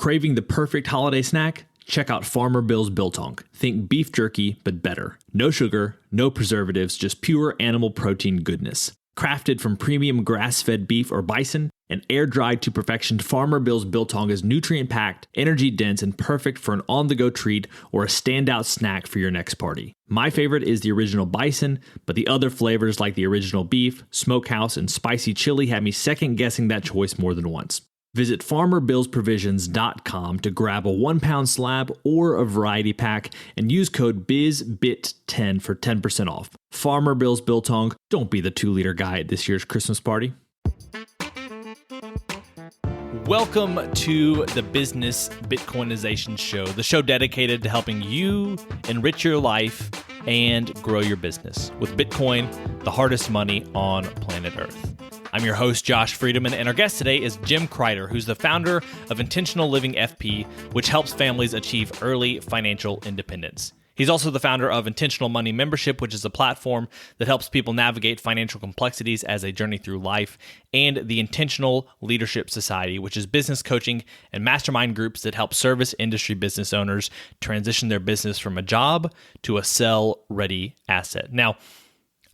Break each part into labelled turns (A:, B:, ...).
A: Craving the perfect holiday snack? Check out Farmer Bill's Biltong. Think beef jerky, but better. No sugar, no preservatives, just pure animal protein goodness. Crafted from premium grass-fed beef or bison and air-dried to perfection, Farmer Bill's Biltong is nutrient-packed, energy-dense, and perfect for an on-the-go treat or a standout snack for your next party. My favorite is the original bison, but the other flavors like the original beef, smokehouse, and spicy chili had me second-guessing that choice more than once. Visit FarmerBillsProvisions.com to grab a 1-pound slab or a variety pack and use code BIZBIT10 for 10% off. Farmer Bill's Biltong, don't be the 2-liter guy at this year's Christmas party. Welcome to the Business Bitcoinization Show, the show dedicated to helping you enrich your life and grow your business with Bitcoin, the hardest money on planet Earth. I'm your host, Josh Friedemann, and our guest today is Jim Crider, who's the founder of Intentional Living FP, which helps families achieve early financial independence. He's also the founder of Intentional Money Membership, which is a platform that helps people navigate financial complexities as they journey through life, and the Intentional Leadership Society, which is business coaching and mastermind groups that help service industry business owners transition their business from a job to a sell-ready asset. Now,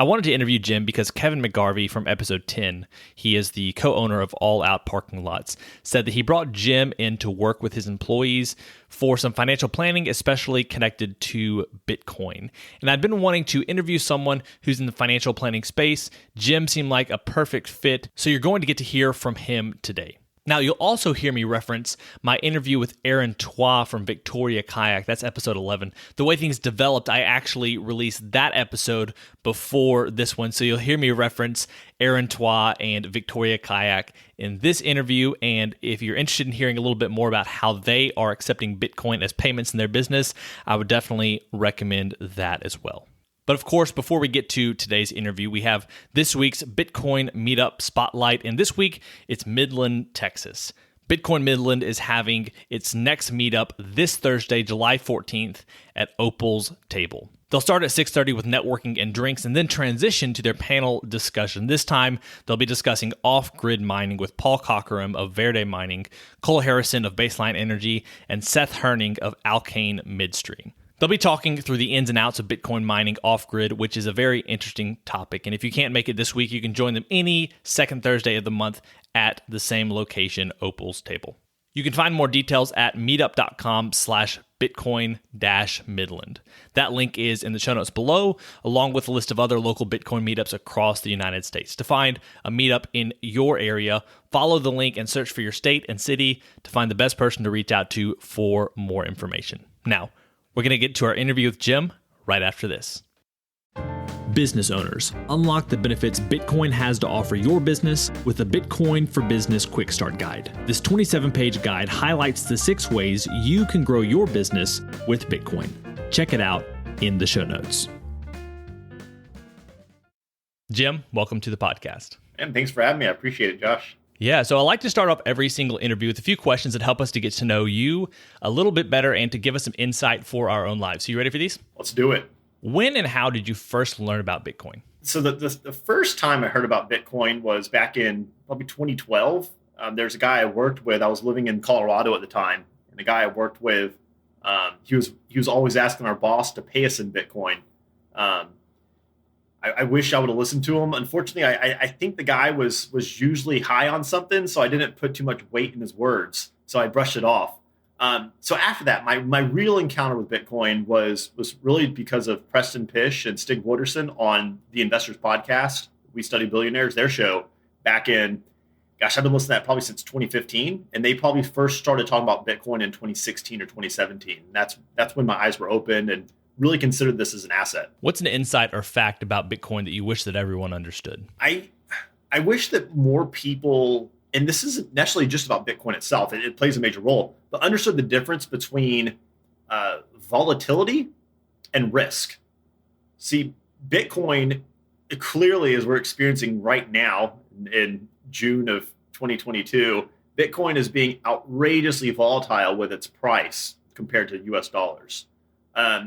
A: I wanted to interview Jim because Kevin McGarvey from episode 10, he is the co-owner of All Out Parking Lots, said that he brought Jim in to work with his employees for some financial planning, especially connected to Bitcoin. And I'd been wanting to interview someone who's in the financial planning space. Jim seemed like a perfect fit, so you're going to get to hear from him today. Now, you'll also hear me reference my interview with Aaron Twa from Victoria Kayak. That's episode 11. The way things developed, I actually released that episode before this one. So you'll hear me reference Aaron Twa and Victoria Kayak in this interview. And if you're interested in hearing a little bit more about how they are accepting Bitcoin as payments in their business, I would definitely recommend that as well. But of course, before we get to today's interview, we have this week's Bitcoin Meetup Spotlight. And this week, it's Midland, Texas. Bitcoin Midland is having its next meetup this Thursday, July 14th at Opal's Table. They'll start at 6:30 with networking and drinks and then transition to their panel discussion. This time, they'll be discussing off-grid mining with Paul Cockerham of Verde Mining, Cole Harrison of Baseline Energy, and Seth Herning of Alkane Midstream. They'll be talking through the ins and outs of Bitcoin mining off-grid, which is a very interesting topic. And if you can't make it this week, you can join them any second Thursday of the month at the same location, Opal's Table. You can find more details at meetup.com/Bitcoin-Midland. That link is in the show notes below, along with a list of other local Bitcoin meetups across the United States. To find a meetup in your area, follow the link and search for your state and city to find the best person to reach out to for more information. Now, we're going to get to our interview with Jim right after this. Business owners, unlock the benefits Bitcoin has to offer your business with the Bitcoin for Business Quick Start Guide. This 27-page guide highlights the 6 ways you can grow your business with Bitcoin. Check it out in the show notes. Jim, welcome to the podcast.
B: And thanks for having me. I appreciate it, Josh.
A: Yeah, so I like to start off every single interview with a few questions that help us to get to know you a little bit better and to give us some insight for our own lives. So you ready for these?
B: Let's do it.
A: When and how did you first learn about Bitcoin?
B: So the first time I heard about Bitcoin was back in probably 2012. There's a guy I worked with. I was living in Colorado at the time. And the guy I worked with, he was always asking our boss to pay us in Bitcoin. I wish I would have listened to him. Unfortunately, I think the guy was usually high on something, so I didn't put too much weight in his words. So I brushed it off. So after that, my real encounter with Bitcoin was really because of Preston Pish and Stig Wooderson on the Investors Podcast. We Study Billionaires, their show back in, I've been listening to that probably since 2015. And they probably first started talking about Bitcoin in 2016 or 2017. That's when my eyes were opened and really considered this as an asset.
A: What's an insight or fact about Bitcoin that you wish that everyone understood?
B: I wish that more people, and this isn't necessarily just about Bitcoin itself, it plays a major role, but understood the difference between volatility and risk. See, Bitcoin clearly, as we're experiencing right now in June of 2022, Bitcoin is being outrageously volatile with its price compared to US dollars.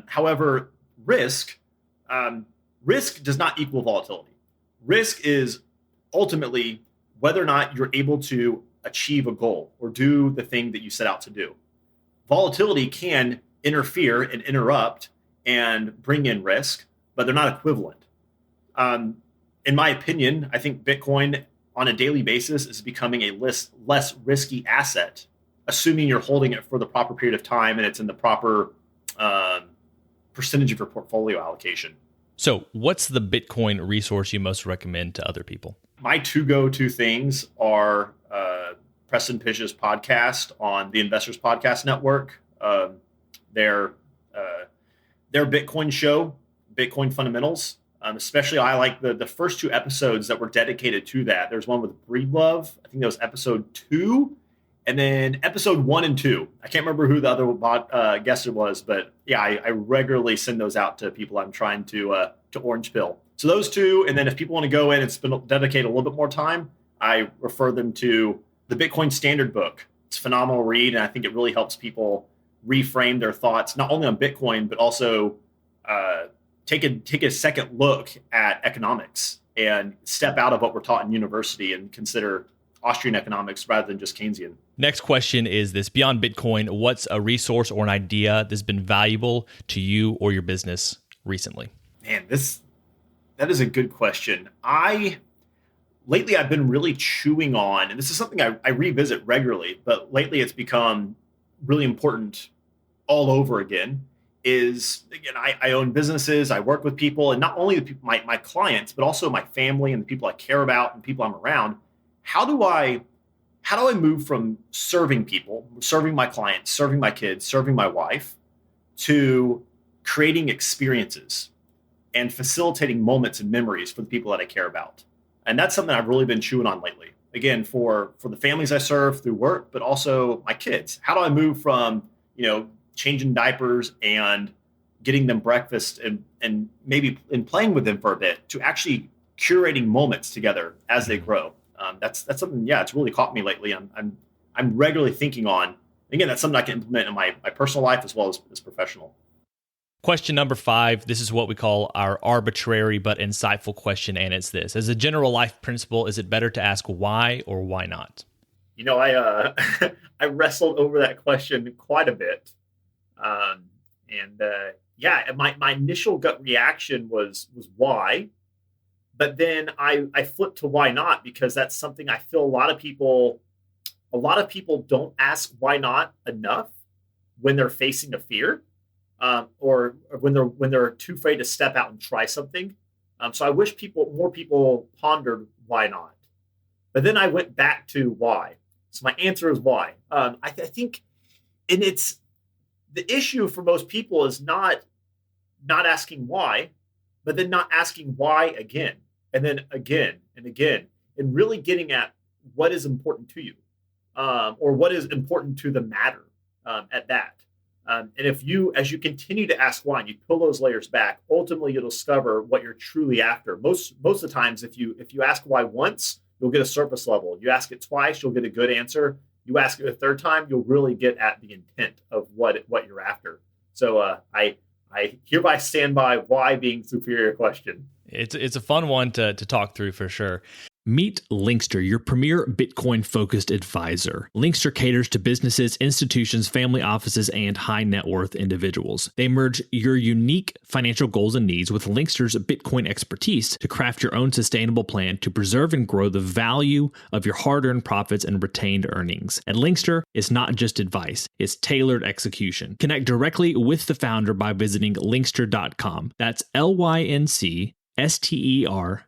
B: However, risk does not equal volatility. Risk is ultimately whether or not you're able to achieve a goal or do the thing that you set out to do. Volatility can interfere and interrupt and bring in risk, but they're not equivalent. In my opinion, I think Bitcoin on a daily basis is becoming a less risky asset, assuming you're holding it for the proper period of time and it's in the proper percentage of your portfolio allocation.
A: So what's the Bitcoin resource you most recommend to other people?
B: My two go-to things are Preston Pish's podcast on the Investors Podcast Network, their Bitcoin show, Bitcoin Fundamentals. Especially, I like the first two episodes that were dedicated to that. There's one with Breedlove. I think that was episode 2. And then episode 1 and 2. I can't remember who the other guest it was, but yeah, I regularly send those out to people I'm trying to orange pill. So those two, and then if people want to go in and dedicate a little bit more time, I refer them to the Bitcoin Standard book. It's a phenomenal read, and I think it really helps people reframe their thoughts, not only on Bitcoin, but also take a second look at economics and step out of what we're taught in university and consider Austrian economics rather than just Keynesian.
A: Next question is this: beyond Bitcoin, what's a resource or an idea that's been valuable to you or your business recently?
B: Man, that is a good question. Lately I've been really chewing on, and this is something I revisit regularly, but lately it's become really important all over again, is, again, I own businesses, I work with people, and not only the people, my clients, but also my family and the people I care about and people I'm around. How do I move from serving people, serving my clients, serving my kids, serving my wife, to creating experiences and facilitating moments and memories for the people that I care about? And that's something I've really been chewing on lately. Again, for the families I serve through work, but also my kids. How do I move from, changing diapers and getting them breakfast and maybe in playing with them for a bit to actually curating moments together as they grow? That's something, it's really caught me lately. I'm regularly thinking on. Again, that's something I can implement in my personal life as well as professional.
A: Question number 5. This is what we call our arbitrary but insightful question, and it's this: as a general life principle, is it better to ask why or why not?
B: I wrestled over that question quite a bit. My initial gut reaction was why, but then I flipped to why not, because that's something I feel a lot of people don't ask why not enough when they're facing a fear, or when they're too afraid to step out and try something. So I wish more people pondered why not, but then I went back to why. So my answer is why. I think, and it's, the issue for most people is not asking why, but then not asking why again, and then again and again, and really getting at what is important to you, or what is important to the matter at that. And as you continue to ask why and you pull those layers back, ultimately you'll discover what you're truly after. Most of the times, if you ask why once, you'll get a surface level. You ask it twice, you'll get a good answer. You ask it a third time, you'll really get at the intent of what you're after. So I hereby stand by why being superior question.
A: It's a fun one to talk through for sure. Meet Linkster, your premier Bitcoin-focused advisor. Linkster caters to businesses, institutions, family offices, and high-net-worth individuals. They merge your unique financial goals and needs with Linkster's Bitcoin expertise to craft your own sustainable plan to preserve and grow the value of your hard-earned profits and retained earnings. At Linkster, it's not just advice, it's tailored execution. Connect directly with the founder by visiting linkster.com. That's LYNCSTER.com.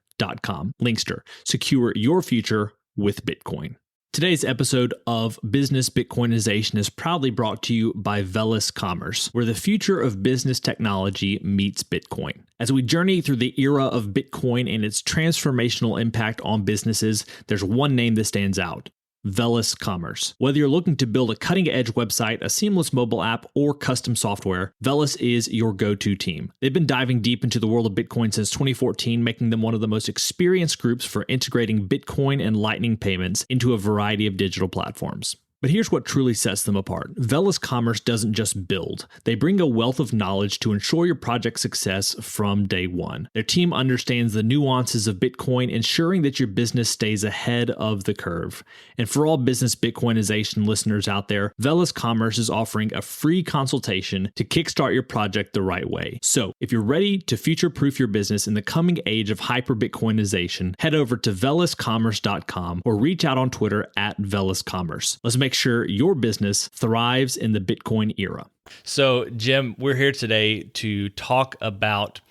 A: Linkster. Secure your future with Bitcoin. Today's episode of Business Bitcoinization is proudly brought to you by Velis Commerce, where the future of business technology meets Bitcoin. As we journey through the era of Bitcoin and its transformational impact on businesses, there's one name that stands out: Velis Commerce. Whether you're looking to build a cutting-edge website, a seamless mobile app, or custom software, Velis is your go-to team. They've been diving deep into the world of Bitcoin since 2014, making them one of the most experienced groups for integrating Bitcoin and Lightning payments into a variety of digital platforms. But here's what truly sets them apart. Velis Commerce doesn't just build. They bring a wealth of knowledge to ensure your project success from day one. Their team understands the nuances of Bitcoin, ensuring that your business stays ahead of the curve. And for all business Bitcoinization listeners out there, Velis Commerce is offering a free consultation to kickstart your project the right way. So if you're ready to future-proof your business in the coming age of hyper-Bitcoinization, head over to veliscommerce.com or reach out on Twitter at veliscommerce. Let's make sure your business thrives in the Bitcoin era. So, Jim, we're here today to talk about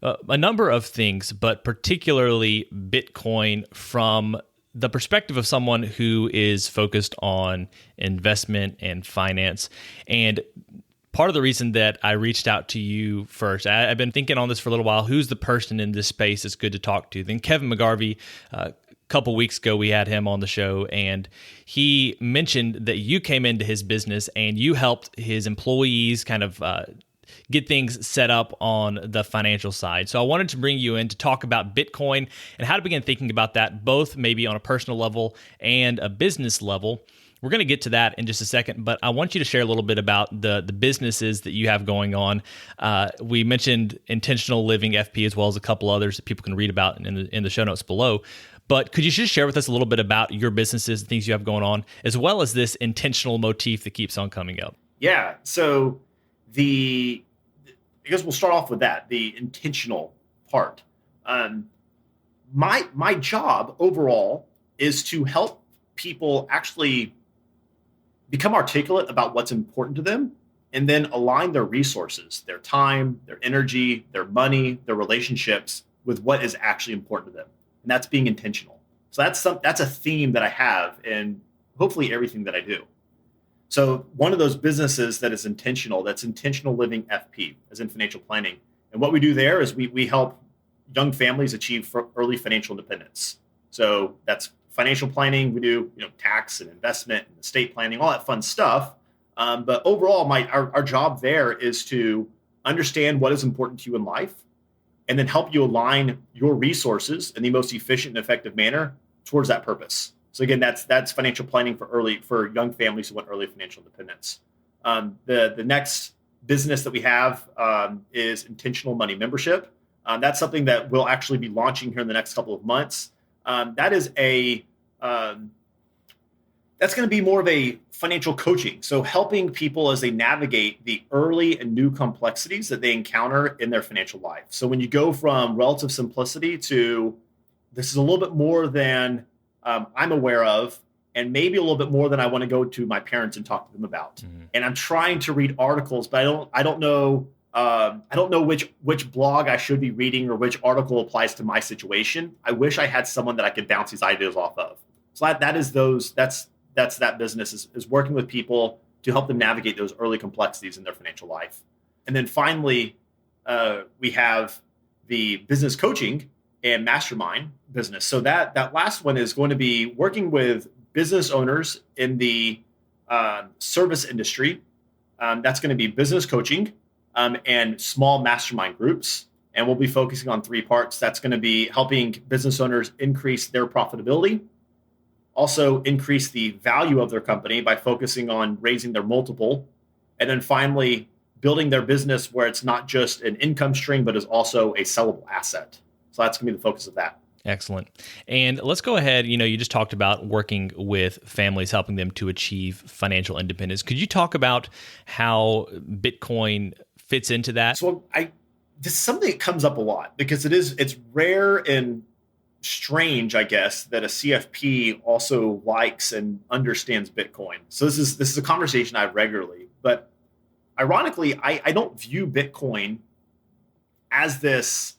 A: a number of things, but particularly Bitcoin from the perspective of someone who is focused on investment and finance. And part of the reason that I reached out to you first, I've been thinking on this for a little while, who's the person in this space that's good to talk to? Then Kevin McGarvey, couple weeks ago, we had him on the show, and he mentioned that you came into his business and you helped his employees kind of get things set up on the financial side. So I wanted to bring you in to talk about Bitcoin and how to begin thinking about that, both maybe on a personal level and a business level. We're going to get to that in just a second, but I want you to share a little bit about the businesses that you have going on. We mentioned Intentional Living FP as well as a couple others that people can read about in the show notes below. But could you just share with us a little bit about your businesses, the things you have going on, as well as this intentional motif that keeps on coming up?
B: Yeah. So I guess we'll start off with that, the intentional part. My job overall is to help people actually become articulate about what's important to them and then align their resources, their time, their energy, their money, their relationships with what is actually important to them. And that's being intentional. So that's a theme that I have in hopefully everything that I do. So one of those businesses that is intentional, that's Intentional Living FP, as in financial planning. And what we do there is we help young families achieve early financial independence. So that's financial planning. We do tax and investment and estate planning, all that fun stuff. But overall, our job there is to understand what is important to you in life, and then help you align your resources in the most efficient and effective manner towards that purpose. So again, that's financial planning for young families who want early financial independence. The next business that we have is Intentional Money Membership. That's something that we'll actually be launching here in the next couple of months. That's going to be more of a financial coaching. So helping people as they navigate the early and new complexities that they encounter in their financial life. So when you go from relative simplicity to this is a little bit more than I'm aware of, and maybe a little bit more than I want to go to my parents and talk to them about. Mm-hmm. And I'm trying to read articles, but I don't know which blog I should be reading or which article applies to my situation. I wish I had someone that I could bounce these ideas off of. So that's that business is working with people to help them navigate those early complexities in their financial life. And then finally, we have the business coaching and mastermind business. So that last one is going to be working with business owners in the service industry. That's going to be business coaching and small mastermind groups. And we'll be focusing on 3 parts. That's going to be helping business owners increase their profitability, also increase the value of their company by focusing on raising their multiple, and then finally building their business where it's not just an income stream, but is also a sellable asset. So that's going to be the focus of that.
A: Excellent. And let's go ahead. You just talked about working with families, helping them to achieve financial independence. Could you talk about how Bitcoin fits into that?
B: So this is something that comes up a lot because it's rare and strange, I guess, that a CFP also likes and understands Bitcoin. So this is a conversation I have regularly. But ironically, I don't view Bitcoin as this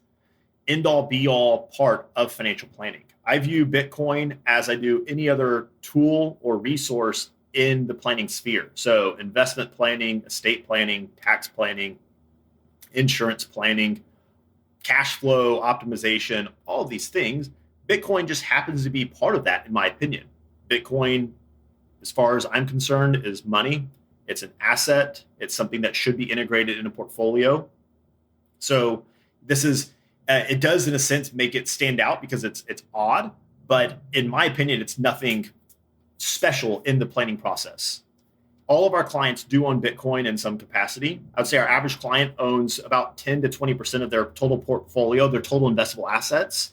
B: end-all be-all part of financial planning. I view Bitcoin as I do any other tool or resource in the planning sphere. So investment planning, estate planning, tax planning, insurance planning, cash flow optimization, all of these things. Bitcoin just happens to be part of that, in my opinion. Bitcoin, as far as I'm concerned, is money. It's an asset. It's something that should be integrated in a portfolio. So this is, it does in a sense make it stand out because it's odd, but in my opinion, it's nothing special in the planning process. All of our clients do own Bitcoin in some capacity. I would say our average client owns about 10 to 20% of their total portfolio, their total investable assets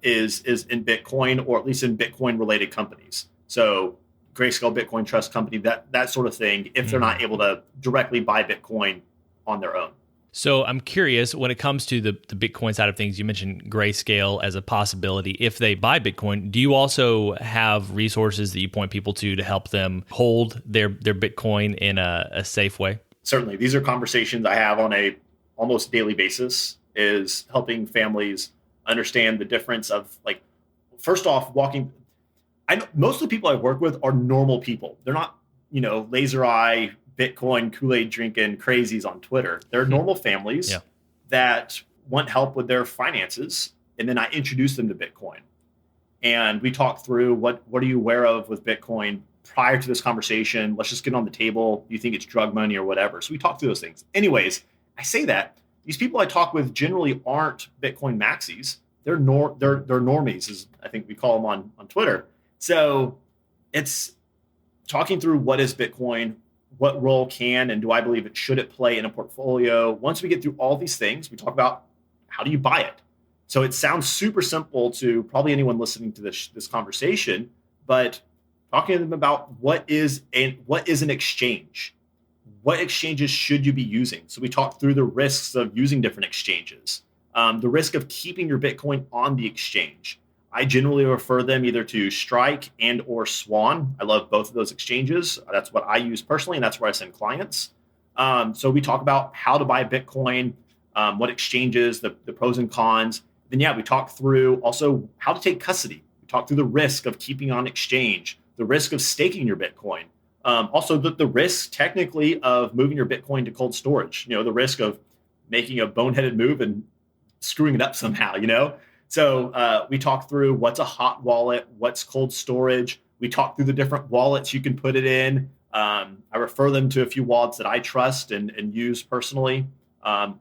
B: is in Bitcoin, or at least in Bitcoin related companies. So Grayscale Bitcoin Trust Company, that sort of thing, if they're not able to directly buy Bitcoin on their own.
A: So I'm curious, when it comes to the Bitcoin side of things, you mentioned Grayscale as a possibility. If they buy Bitcoin, do you also have resources that you point people to help them hold their Bitcoin in a safe way?
B: Certainly. These are conversations I have on a almost daily basis, is helping families understand the difference of, like, first off, most of the people I work with are normal people. They're not, laser eye, Bitcoin, Kool-Aid drinking crazies on Twitter. They're normal families that want help with their finances. And then I introduce them to Bitcoin. And we talk through what are you aware of with Bitcoin prior to this conversation? Let's just get on the table. Do you think it's drug money or whatever? So we talk through those things. Anyways, I say that these people I talk with generally aren't Bitcoin maxis. They're normies, as I think we call them on Twitter. So it's talking through what is Bitcoin, what role can and do I believe it should it play in a portfolio. Once we get through all these things, we talk about how do you buy it. So it sounds super simple to probably anyone listening to this conversation, but talking to them about what is an exchange. What exchanges should you be using? So we talk through the risks of using different exchanges, the risk of keeping your Bitcoin on the exchange. I generally refer them either to Strike and or Swan. I love both of those exchanges. That's what I use personally, and that's where I send clients. So we talk about how to buy Bitcoin, what exchanges, the pros and cons. Then, we talk through also how to take custody. We talk through the risk of keeping on exchange, the risk of staking your Bitcoin. Also, the risk technically of moving your Bitcoin to cold storage, the risk of making a boneheaded move and screwing it up somehow, So we talk through what's a hot wallet, what's cold storage. We talk through the different wallets you can put it in. I refer them to a few wallets that I trust and use personally.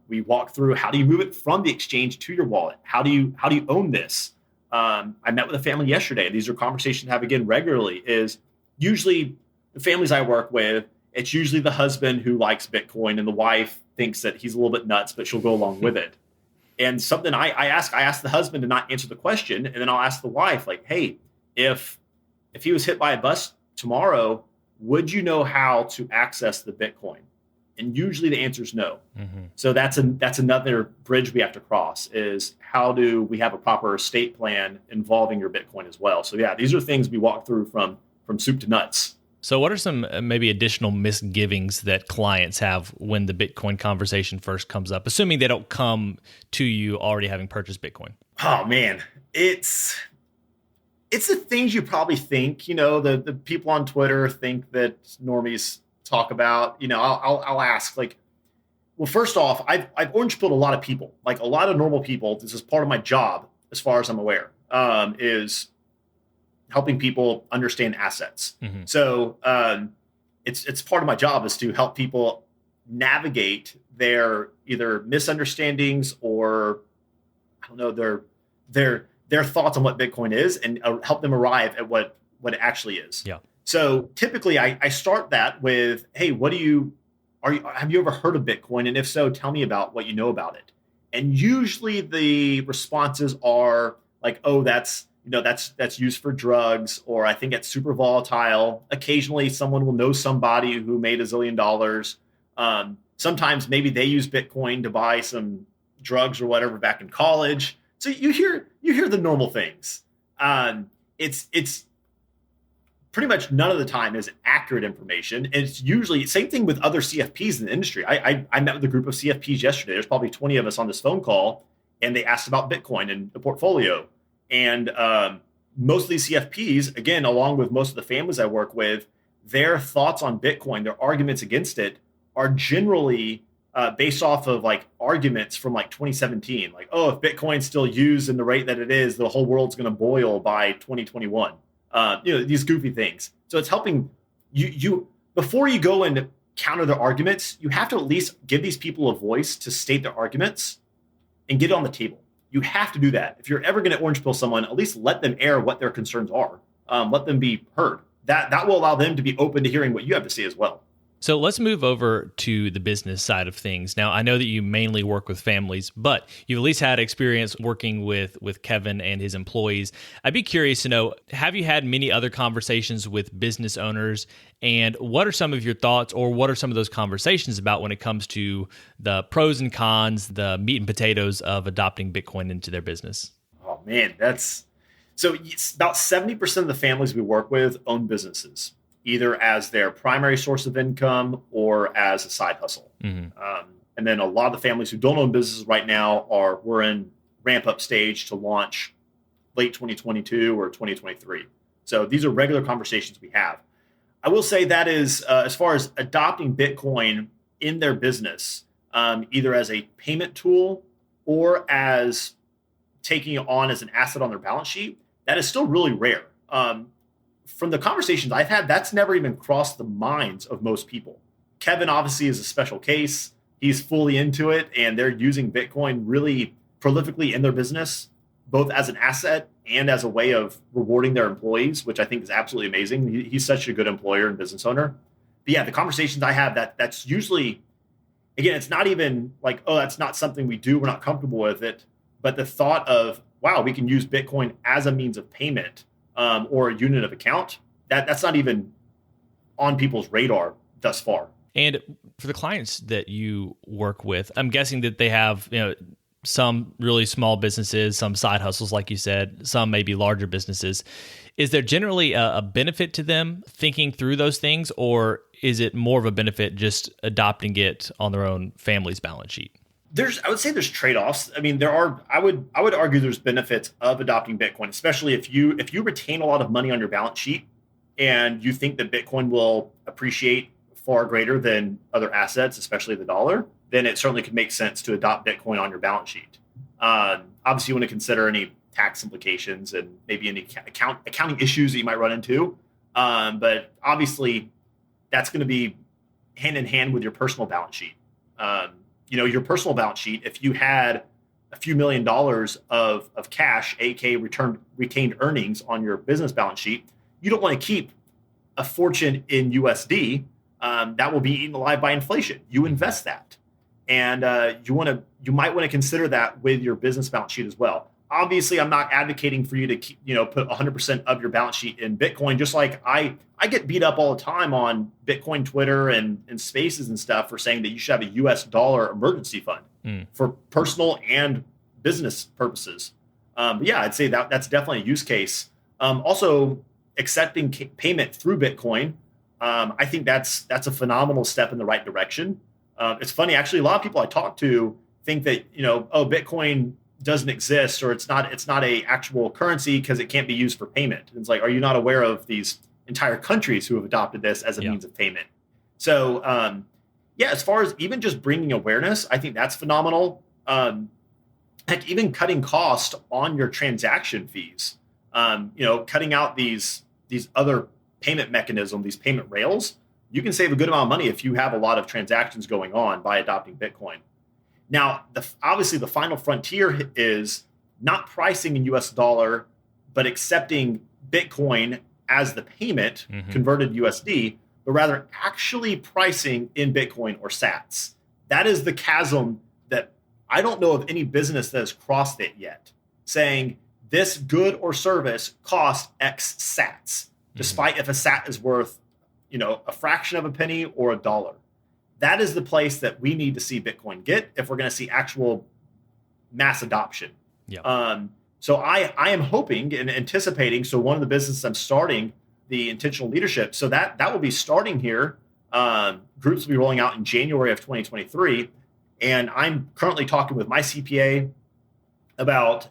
B: We walk through how do you move it from the exchange to your wallet? How do you own this? I met with a family yesterday. These are conversations I have again regularly. Is usually the families I work with, it's usually the husband who likes Bitcoin and the wife thinks that he's a little bit nuts, but she'll go along with it. And something I ask the husband to not answer the question, and then I'll ask the wife, like, hey, if he was hit by a bus tomorrow, would you know how to access the Bitcoin? And usually the answer is no. Mm-hmm. So that's another bridge we have to cross, is how do we have a proper estate plan involving your Bitcoin as well? So these are things we walk through from soup to nuts.
A: So what are some maybe additional misgivings that clients have when the Bitcoin conversation first comes up, assuming they don't come to you already having purchased Bitcoin?
B: Oh, man. It's the things you probably think, the people on Twitter think that normies talk about. I'll ask, like, well, first off, I've orange pilled a lot of people, like a lot of normal people. This is part of my job, as far as I'm aware, is helping people understand assets. Mm-hmm. So it's part of my job is to help people navigate their either misunderstandings or their thoughts on what Bitcoin is, and help them arrive at what it actually is. Yeah. So typically I start that with, hey, have you ever heard of Bitcoin? And if so, tell me about what you know about it. And usually the responses are like, oh, that's used for drugs, or I think it's super volatile. Occasionally someone will know somebody who made $1 zillion. Sometimes maybe they use Bitcoin to buy some drugs or whatever back in college. So you hear the normal things. It's pretty much none of the time is accurate information. And it's usually same thing with other CFPs in the industry. I met with a group of CFPs yesterday. There's probably 20 of us on this phone call, and they asked about Bitcoin and the portfolio. And most of these CFPs, again, along with most of the families I work with, their thoughts on Bitcoin, their arguments against it, are generally based off of like arguments from like 2017. Like, oh, if Bitcoin's still used in the rate that it is, the whole world's going to boil by 2021. These goofy things. So it's helping you before you go and counter their arguments, you have to at least give these people a voice to state their arguments and get it on the table. You have to do that. If you're ever going to orange pill someone, at least let them air what their concerns are. Let them be heard. that will allow them to be open to hearing what you have to say as well.
A: So let's move over to the business side of things. Now, I know that you mainly work with families, but you've at least had experience working with Kevin and his employees. I'd be curious to know, have you had many other conversations with business owners? And what are some of your thoughts, or what are some of those conversations about when it comes to the pros and cons, the meat and potatoes of adopting Bitcoin into their business?
B: Oh, man, so it's about 70% of the families we work with own businesses, either as their primary source of income or as a side hustle.
A: Mm-hmm.
B: And then a lot of the families who don't own businesses right now we're in ramp up stage to launch late 2022 or 2023. So these are regular conversations we have. I will say that is, as far as adopting Bitcoin in their business, either as a payment tool or as taking it on as an asset on their balance sheet, that is still really rare. From the conversations I've had, that's never even crossed the minds of most people. Kevin obviously is a special case. He's fully into it, and they're using Bitcoin really prolifically in their business, both as an asset and as a way of rewarding their employees, which I think is absolutely amazing. He's such a good employer and business owner. But yeah, the conversations I have, that's usually, again, it's not even like, oh, that's not something we do, we're not comfortable with it. But the thought of, wow, we can use Bitcoin as a means of payment, or a unit of account, that's not even on people's radar thus far.
A: And for the clients that you work with, I'm guessing that they have, some really small businesses, some side hustles, like you said, some maybe larger businesses. Is there generally a benefit to them thinking through those things, or is it more of a benefit just adopting it on their own family's balance sheet?
B: I would say there's trade-offs. I mean, I would argue there's benefits of adopting Bitcoin, especially if you retain a lot of money on your balance sheet and you think that Bitcoin will appreciate far greater than other assets, especially the dollar, then it certainly could make sense to adopt Bitcoin on your balance sheet. Obviously, you want to consider any tax implications and maybe any accounting issues that you might run into. But obviously, that's going to be hand in hand with your personal balance sheet. Your personal balance sheet, if you had a few $1 million of cash, aka retained earnings on your business balance sheet, you don't want to keep a fortune in USD. That will be eaten alive by inflation. You invest that. And you might want to consider that with your business balance sheet as well. Obviously, I'm not advocating for you to keep, put 100% of your balance sheet in Bitcoin. Just like I get beat up all the time on Bitcoin Twitter and spaces and stuff for saying that you should have a US dollar emergency fund for personal and business purposes. But yeah, I'd say that's definitely a use case. Also, accepting payment through Bitcoin, I think that's a phenomenal step in the right direction. It's funny, actually, a lot of people I talk to think that Bitcoin doesn't exist, or it's not a actual currency because it can't be used for payment. It's like, are you not aware of these entire countries who have adopted this as a means of payment? So as far as even just bringing awareness, I think that's phenomenal. Heck, even cutting cost on your transaction fees, cutting out these other payment mechanisms, these payment rails, you can save a good amount of money if you have a lot of transactions going on by adopting Bitcoin. Now, obviously, the final frontier is not pricing in US dollar, but accepting Bitcoin as the payment converted USD, but rather actually pricing in Bitcoin or sats. That is the chasm that I don't know of any business that has crossed it yet, saying this good or service costs X sats, despite if a sat is worth, a fraction of a penny or a dollar. That is the place that we need to see Bitcoin get if we're going to see actual mass adoption.
A: Yeah.
B: So I am hoping and anticipating. So one of the businesses I'm starting, the intentional leadership, so that will be starting here. Groups will be rolling out in January of 2023. And I'm currently talking with my CPA about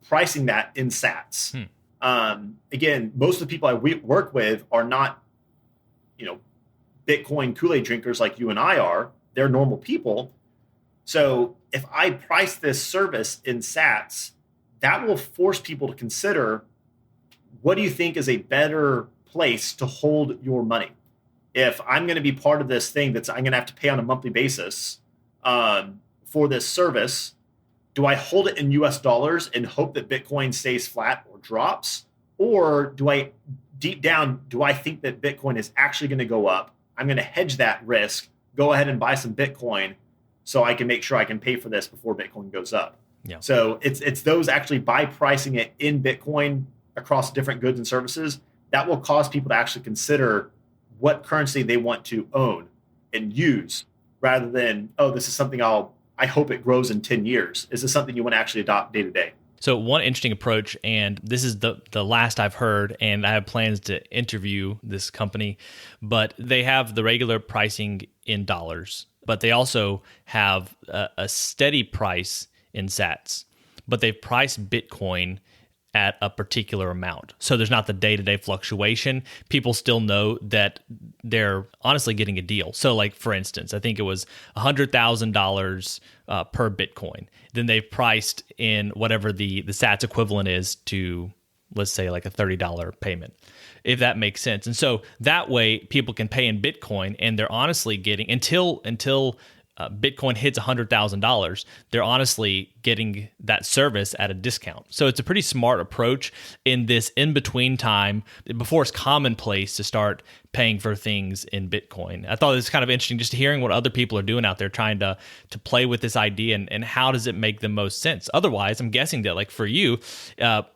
B: pricing that in sats. Again, most of the people I work with are not, Bitcoin Kool-Aid drinkers like you and I are. They're normal people. So if I price this service in sats, that will force people to consider, what do you think is a better place to hold your money? If I'm going to be part of this thing I'm going to have to pay on a monthly basis for this service, do I hold it in US dollars and hope that Bitcoin stays flat or drops? Or do I deep down, do I think that Bitcoin is actually going to go up? I'm going to hedge that risk, go ahead and buy some Bitcoin so I can make sure I can pay for this before Bitcoin goes up.
A: Yeah.
B: So it's those actually by pricing it in Bitcoin across different goods and services that will cause people to actually consider what currency they want to own and use rather than, oh, this is something I hope it grows in 10 years. Is this something you want to actually adopt day to day?
A: So one interesting approach, and this is the last I've heard, and I have plans to interview this company, but they have the regular pricing in dollars, but they also have a steady price in sats, but they've priced Bitcoin at a particular amount. So there's not the day-to-day fluctuation. People still know that they're honestly getting a deal. So like, for instance, I think it was $100,000 per Bitcoin. Then they've priced in whatever the sats equivalent is to, let's say, like a $30 payment, if that makes sense. And so that way people can pay in Bitcoin, and they're honestly getting, until Bitcoin hits $100,000, they're honestly getting that service at a discount. So it's a pretty smart approach in this in-between time before it's commonplace to start paying for things in Bitcoin. I thought it was kind of interesting just hearing what other people are doing out there trying to play with this idea and how does it make the most sense. Otherwise, I'm guessing that like for you,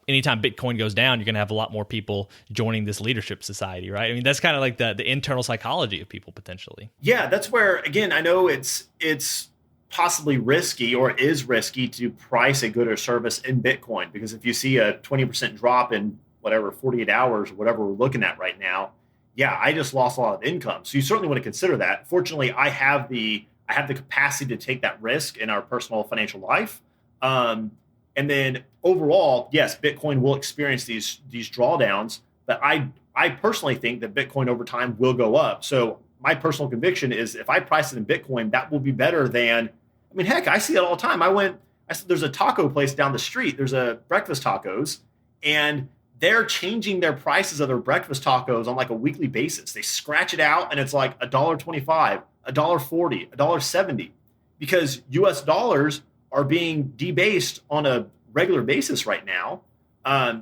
A: anytime Bitcoin goes down, you're going to have a lot more people joining this leadership society, right? I mean, that's kind of like the internal psychology of people potentially.
B: Yeah, that's where, again, I know it's possibly risky or is risky to price a good or service in Bitcoin, because if you see a 20% drop in whatever 48 hours or whatever we're looking at right now, yeah, I just lost a lot of income. So you certainly want to consider that. Fortunately, I have the capacity to take that risk in our personal financial life. And then overall, yes, Bitcoin will experience these drawdowns, but I personally think that Bitcoin over time will go up. So my personal conviction is if I price it in Bitcoin, that will be better than, I mean, heck, I see it all the time. I said, there's a taco place down the street. There's a breakfast tacos, and they're changing their prices of their breakfast tacos on like a weekly basis. They scratch it out and it's like $1.25, $1.40, $1.70, because US dollars are being debased on a regular basis right now.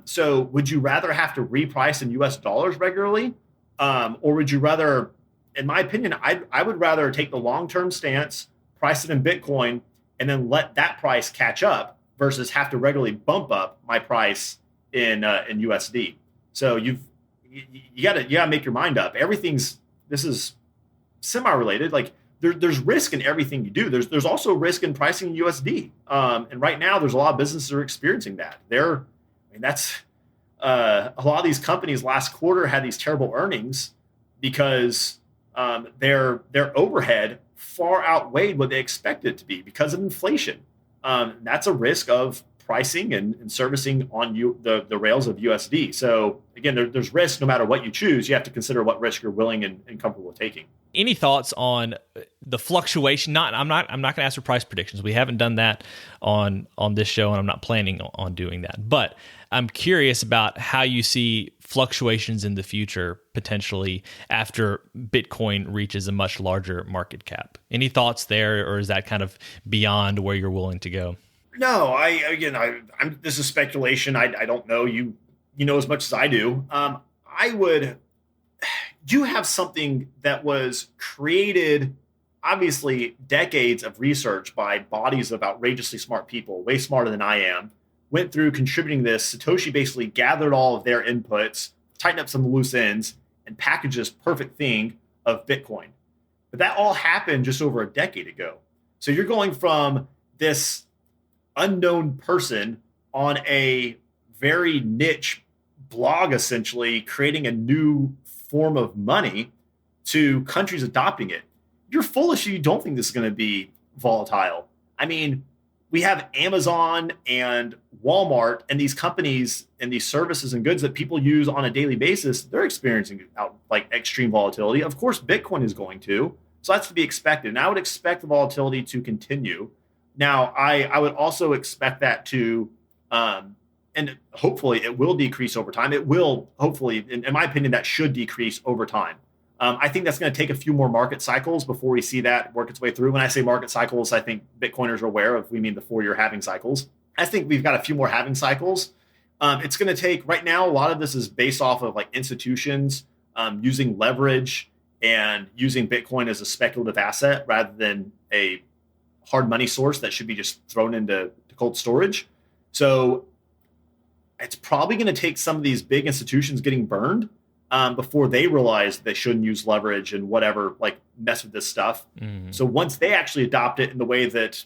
B: So would you rather have to reprice in US dollars regularly? Or would you rather, in my opinion, I would rather take the long-term stance, price it in Bitcoin, and then let that price catch up versus have to regularly bump up my price in USD. So you gotta make your mind up. This is semi-related. Like there's risk in everything you do. There's also risk in pricing in USD. And right now there's a lot of businesses that are experiencing that. That's a lot of these companies last quarter had these terrible earnings because their overhead far outweighed what they expected it to be because of inflation. That's a risk of pricing and servicing on the rails of USD. So again, there's risk no matter what you choose. You have to consider what risk you're willing and comfortable with taking.
A: Any thoughts on the fluctuation? I'm not going to ask for price predictions. We haven't done that on this show, and I'm not planning on doing that. But I'm curious about how you see fluctuations in the future potentially after Bitcoin reaches a much larger market cap. Any thoughts there, or is that kind of beyond where you're willing to go?
B: No, this is speculation. I don't know. You know as much as I do. You have something that was created, obviously, decades of research by bodies of outrageously smart people, way smarter than I am, went through contributing this. Satoshi basically gathered all of their inputs, tightened up some loose ends, and packaged this perfect thing of Bitcoin. But that all happened just over a decade ago. So you're going from this unknown person on a very niche blog, essentially creating a new form of money to countries adopting it. You're foolish if you don't think this is going to be volatile. I mean, we have Amazon and Walmart and these companies and these services and goods that people use on a daily basis. They're experiencing like extreme volatility. Of course, Bitcoin is going to. So that's to be expected. And I would expect the volatility to continue. Now, I would also expect that to, and hopefully it will decrease over time. It will, hopefully, in my opinion, that should decrease over time. I think that's going to take a few more market cycles before we see that work its way through. When I say market cycles, I think Bitcoiners are aware of, we mean the 4-year halving cycles. I think we've got a few more halving cycles It's going to take right now. A lot of this is based off of like institutions using leverage and using Bitcoin as a speculative asset rather than a hard money source that should be just thrown into cold storage. So it's probably going to take some of these big institutions getting burned before they realize they shouldn't use leverage and whatever, like mess with this stuff. Mm-hmm. So once they actually adopt it in the way that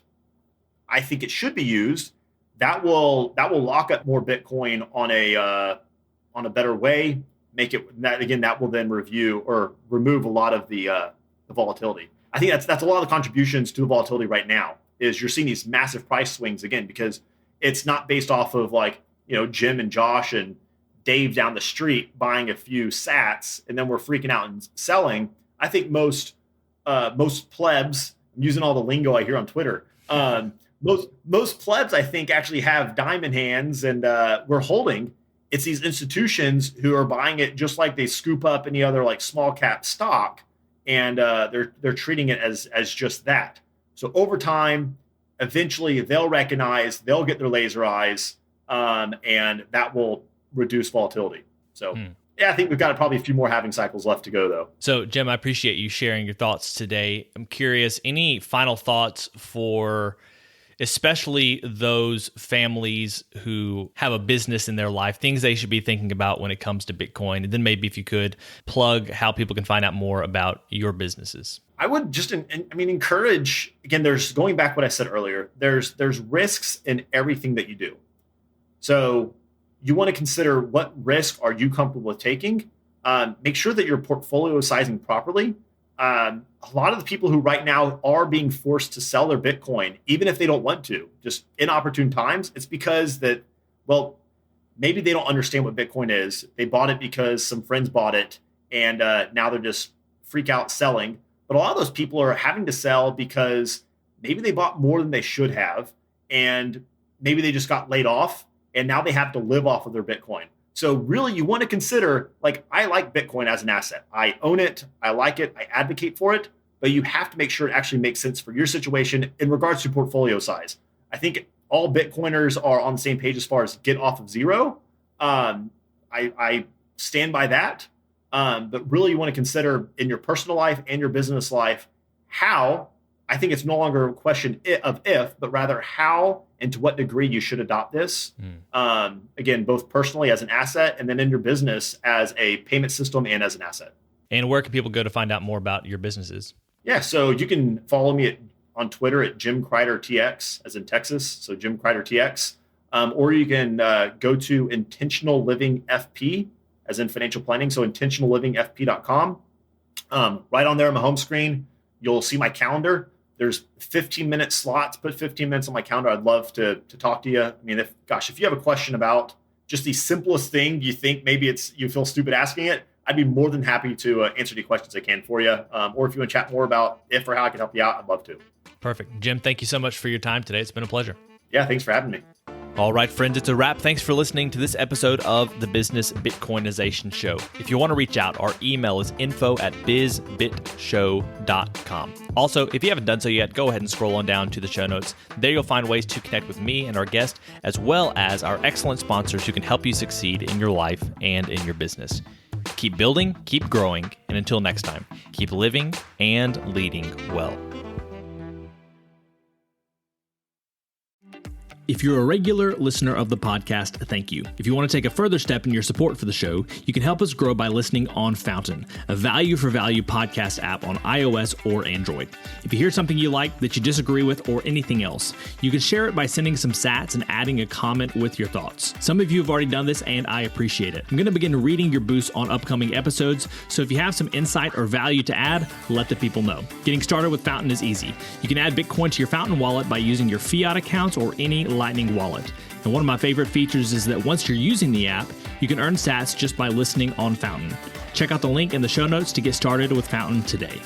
B: I think it should be used, that will lock up more Bitcoin on a better way. Make it that again. That will then remove a lot of the volatility. I think that's a lot of the contributions to the volatility right now. Is you're seeing these massive price swings again because it's not based off of like Jim and Josh and Dave down the street buying a few sats and then we're freaking out and selling. I think most plebs, I'm using all the lingo I hear on Twitter. Most plebs, I think, actually have diamond hands and we're holding. It's these institutions who are buying it just like they scoop up any other like small cap stock, and they're treating it as just that. So over time, eventually they'll recognize, they'll get their laser eyes, and that will reduce volatility. So yeah, I think we've got probably a few more halving cycles left to go though.
A: So Jim, I appreciate you sharing your thoughts today. I'm curious, any final thoughts for especially those families who have a business in their life, things they should be thinking about when it comes to Bitcoin? And then maybe if you could plug how people can find out more about your businesses.
B: I would just, encourage, again, there's going back what I said earlier, there's risks in everything that you do. So you want to consider what risk are you comfortable with taking. Make sure that your portfolio is sizing properly. A lot of the people who right now are being forced to sell their Bitcoin, even if they don't want to, just inopportune times, it's because that, well, maybe they don't understand what Bitcoin is. They bought it because some friends bought it, and now they're just freak out selling. But a lot of those people are having to sell because maybe they bought more than they should have, and maybe they just got laid off, and now they have to live off of their Bitcoin. So really, you want to consider, like, I like Bitcoin as an asset. I own it. I like it. I advocate for it. But you have to make sure it actually makes sense for your situation in regards to portfolio size. I think all Bitcoiners are on the same page as far as get off of zero. I stand by that. But really, you want to consider in your personal life and your business life how. I think it's no longer a question of if, but rather how and to what degree you should adopt this. Again, both personally as an asset and then in your business as a payment system and as an asset.
A: And where can people go to find out more about your businesses?
B: Yeah, so you can follow me on Twitter at Jim Crider TX, as in Texas, so Jim Crider TX. Or you can go to Intentional Living FP, as in financial planning, so intentionallivingfp.com. Right on there on my home screen, you'll see my calendar. There's 15-minute slots. Put 15 minutes on my calendar. I'd love to talk to you. I mean, if you have a question about just the simplest thing, you think maybe you feel stupid asking it, I'd be more than happy to answer any questions I can for you. Or if you want to chat more about if or how I can help you out, I'd love to.
A: Perfect. Jim, thank you so much for your time today. It's been a pleasure.
B: Yeah, thanks for having me.
A: All right, friends, it's a wrap. Thanks for listening to this episode of the Business Bitcoinization Show. If you want to reach out, our email is info@bizbitshow.com. Also, if you haven't done so yet, go ahead and scroll on down to the show notes. There you'll find ways to connect with me and our guest, as well as our excellent sponsors who can help you succeed in your life and in your business. Keep building, keep growing, and until next time, keep living and leading well. If you're a regular listener of the podcast, thank you. If you want to take a further step in your support for the show, you can help us grow by listening on Fountain, a value-for-value podcast app on iOS or Android. If you hear something you like that you disagree with or anything else, you can share it by sending some sats and adding a comment with your thoughts. Some of you have already done this, and I appreciate it. I'm going to begin reading your boosts on upcoming episodes, so if you have some insight or value to add, let the people know. Getting started with Fountain is easy. You can add Bitcoin to your Fountain wallet by using your fiat accounts or any Lightning wallet. And one of my favorite features is that once you're using the app, you can earn sats just by listening on Fountain. Check out the link in the show notes to get started with Fountain today.